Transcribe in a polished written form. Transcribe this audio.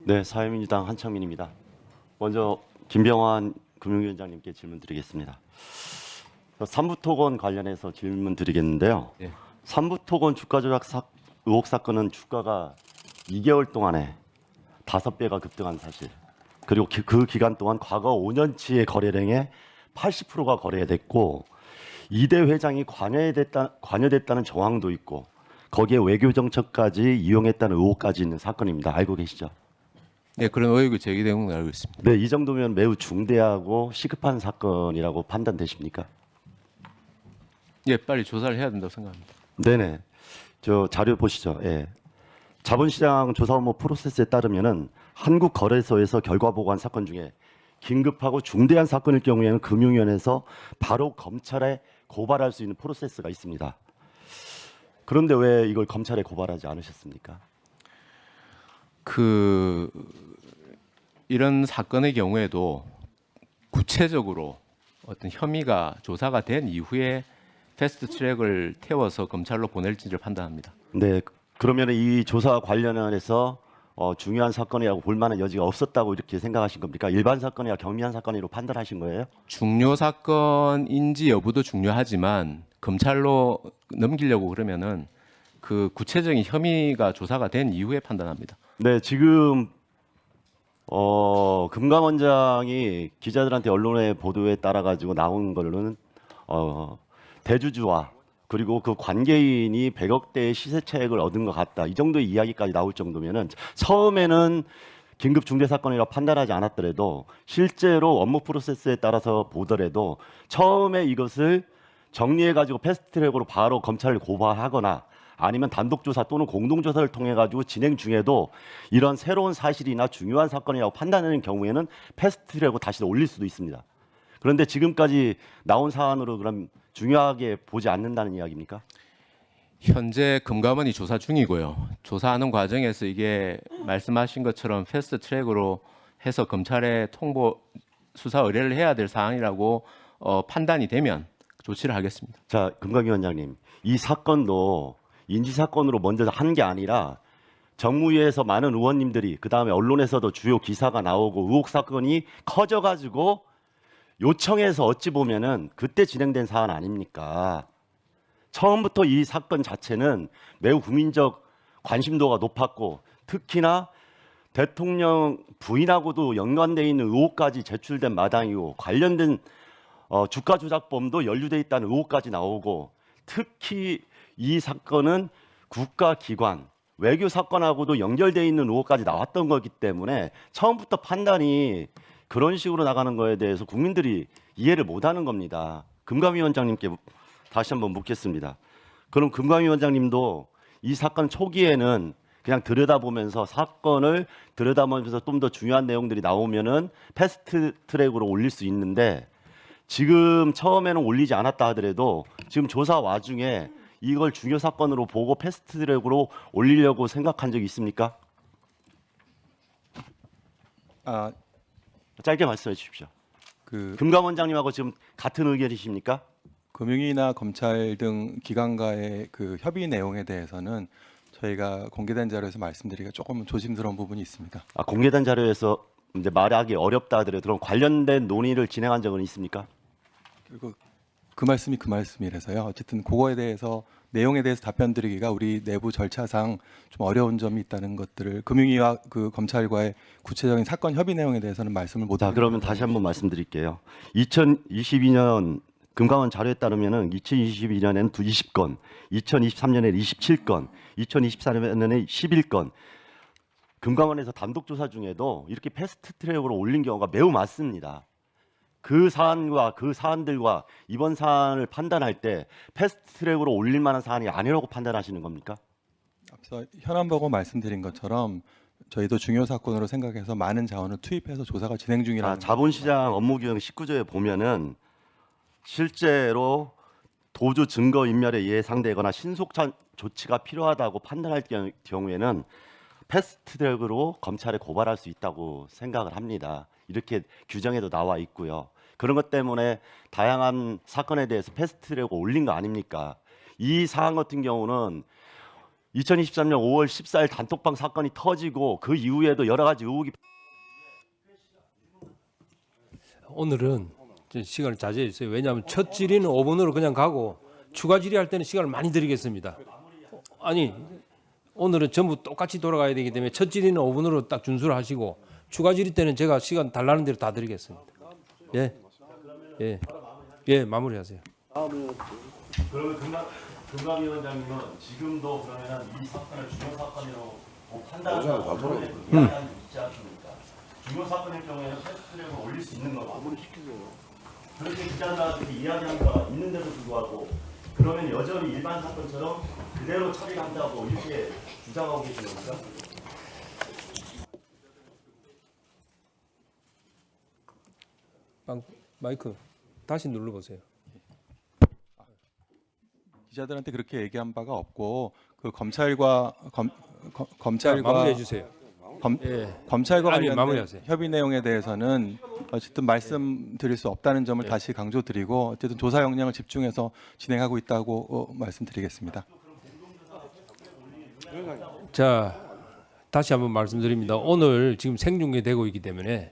네, 사회민주당 한창민입니다. 먼저 김병환 금융위원장님께 질문 드리겠습니다. 삼부토건 관련해서 질문 드리겠는데요. 예. 삼부토건 주가 조작 의혹 사건은 주가가 2개월 동안에 5배가 급등한 사실. 그리고 그 기간 동안 과거 5년치의 거래량의 80%가 거래됐고 이대 회장이 관여됐다는 정황도 있고 거기에 외교 정책까지 이용했다는 의혹까지 있는 사건입니다. 알고 계시죠? 네, 그런 의혹이 제기된 걸 알고 있습니다. 네, 이 정도면 매우 중대하고 시급한 사건이라고 판단되십니까? 예, 빨리 조사를 해야 된다고 생각합니다. 네네. 저 자료 보시죠. 예. 자본시장 조사 업무 프로세스에 따르면은 한국거래소에서 결과 보고한 사건 중에 긴급하고 중대한 사건일 경우에는 금융위원회에서 바로 검찰에 고발할 수 있는 프로세스가 있습니다. 그런데 왜 이걸 검찰에 고발하지 않으셨습니까? 이런 사건의 경우에도 구체적으로 어떤 혐의가 조사가 된 이후에 패스트 트랙을 태워서 검찰로 보낼지를 판단합니다. 네. 그러면 이 조사 관련해서 중요한 사건이라고 볼 만한 여지가 없었다고 이렇게 생각하신 겁니까? 일반 사건이나 경미한 사건으로 판단하신 거예요? 중요 사건인지 여부도 중요하지만 검찰로 넘기려고 그러면은 그 구체적인 혐의가 조사가 된 이후에 판단합니다. 네, 지금 금감원장이 기자들한테 언론의 보도에 따라 가지고 나온 걸로는 대주주와 그리고 그 관계인이 100억대의 시세 차익을 얻은 것 같다. 이 정도의 이야기까지 나올 정도면은 처음에는 긴급 중대 사건이라 판단하지 않았더라도 실제로 업무 프로세스에 따라서 보더라도 처음에 이것을 정리해 가지고 패스트트랙으로 바로 검찰을 고발하거나 아니면 단독 조사 또는 공동 조사를 통해 가지고 진행 중에도 이런 새로운 사실이나 중요한 사건이라고 판단하는 경우에는 패스트트랙으로 다시 올릴 수도 있습니다. 그런데 지금까지 나온 사안으로 그럼 중요하게 보지 않는다는 이야기입니까? 현재 금감원이 조사 중이고요. 조사하는 과정에서 이게 말씀하신 것처럼 패스트 트랙으로 해서 검찰에 통보 수사 의뢰를 해야 될 사안이라고 판단이 되면 조치를 하겠습니다. 자, 금감위원장님, 이 사건도 인지 사건으로 먼저 한 게 아니라 정무위에서 많은 의원님들이 그 다음에 언론에서도 주요 기사가 나오고 의혹 사건이 커져가지고 요청해서 어찌 보면은 그때 진행된 사안 아닙니까? 처음부터 이 사건 자체는 매우 국민적 관심도가 높았고 특히나 대통령 부인하고도 연관돼 있는 의혹까지 제출된 마당이고 관련된 주가 조작범도 연루돼 있다는 의혹까지 나오고 특히 이 사건은 국가기관 외교 사건하고도 연결돼 있는 의혹까지 나왔던 거기 때문에 처음부터 판단이 그런 식으로 나가는 거에 대해서 국민들이 이해를 못하는 겁니다. 금감위원장님께 다시 한번 묻겠습니다. 그럼 금감위원장님도 이 사건 초기에는 그냥 들여다보면서 사건을 들여다보면서 좀 더 중요한 내용들이 나오면은 패스트 트랙으로 올릴 수 있는데 지금 처음에는 올리지 않았다 하더라도 지금 조사 와중에 이걸 중요 사건으로 보고 패스트 트랙으로 올리려고 생각한 적이 있습니까? 짧게 말씀해 주십시오. 금감원장님하고 지금 같은 의견이십니까? 금융위나 검찰 등 기관과의 그 협의 내용에 대해서는 저희가 공개된 자료에서 말씀드리기가 조금 조심스러운 부분이 있습니다. 공개된 자료에서 이제 말하기 어렵다 하더라도 그럼 관련된 논의를 진행한 적은 있습니까? 그리고 그 말씀이 그 말씀이라서요. 어쨌든 그거에 대해서 내용에 대해서 답변드리기가 우리 내부 절차상 좀 어려운 점이 있다는 것들을 금융위와 그 검찰과의 구체적인 사건 협의 내용에 대해서는 말씀을 못. 자, 그러면 다시 한번 말씀드릴게요. 2022년 금감원 자료에 따르면은 2022년에는 20건, 2023년에는 27건, 2024년에는 11건. 금감원에서 단독 조사 중에도 이렇게 패스트 트랙으로 올린 경우가 매우 많습니다. 그 사안과 그 사안들과 이번 사안을 판단할 때 패스트 트랙으로 올릴 만한 사안이 아니라고 판단하시는 겁니까? 앞서 현안 보고 말씀드린 것처럼 저희도 중요 사건으로 생각해서 많은 자원을 투입해서 조사가 진행 중이라는. 자본시장 업무규정 19조에 보면은 실제로 도주 증거 인멸에 예상되거나 신속한 조치가 필요하다고 판단할 경우에는 패스트 트랙으로 검찰에 고발할 수 있다고 생각을 합니다. 이렇게 규정에도 나와 있고요. 그런 것 때문에 다양한 사건에 대해서 패스트 트랙을 올린 거 아닙니까? 이 사안 같은 경우는 2023년 5월 14일 단톡방 사건이 터지고 그 이후에도 여러 가지 의혹이 오늘은 좀 시간을 자제해 주세요. 왜냐하면 첫 질의는 5분으로 그냥 가고 추가 질의할 때는 시간을 많이 드리겠습니다. 아니 오늘은 전부 똑같이 돌아가야 되기 때문에 첫 질의는 5분으로 딱 준수를 하시고 추가 질의 때는 제가 시간 달라는 대로 다 드리겠습니다. 예, 예, 예, 마무리하세요. 그러면 금감위원장님은 지금도 그러면 이 사건을 중요 사건으로 판단하는 언론에 이야기하는 게 있지 않습니까? 중요 사건일 경우에는 패스트트랙을 올릴 수 있는 거고 그렇게 기자들한테 이야기하는 거 있는데도 불구하고 그러면 여전히 일반 사건처럼 그대로 처리한다고 이렇게 주장하고 계시는 겁니까? 마이크 다시 눌러보세요. 기자들한테 그렇게 얘기한 바가 없고 그 검찰과 검찰과 마무리해 주세요. 예. 검찰과 아니, 관련된 마무리하세요. 협의 내용에 대해서는 어쨌든 말씀드릴 수 없다는 점을 다시 강조드리고 어쨌든 조사 역량을 집중해서 진행하고 있다고 말씀드리겠습니다. 자, 다시 한번 말씀드립니다. 오늘 지금 생중계되고 있기 때문에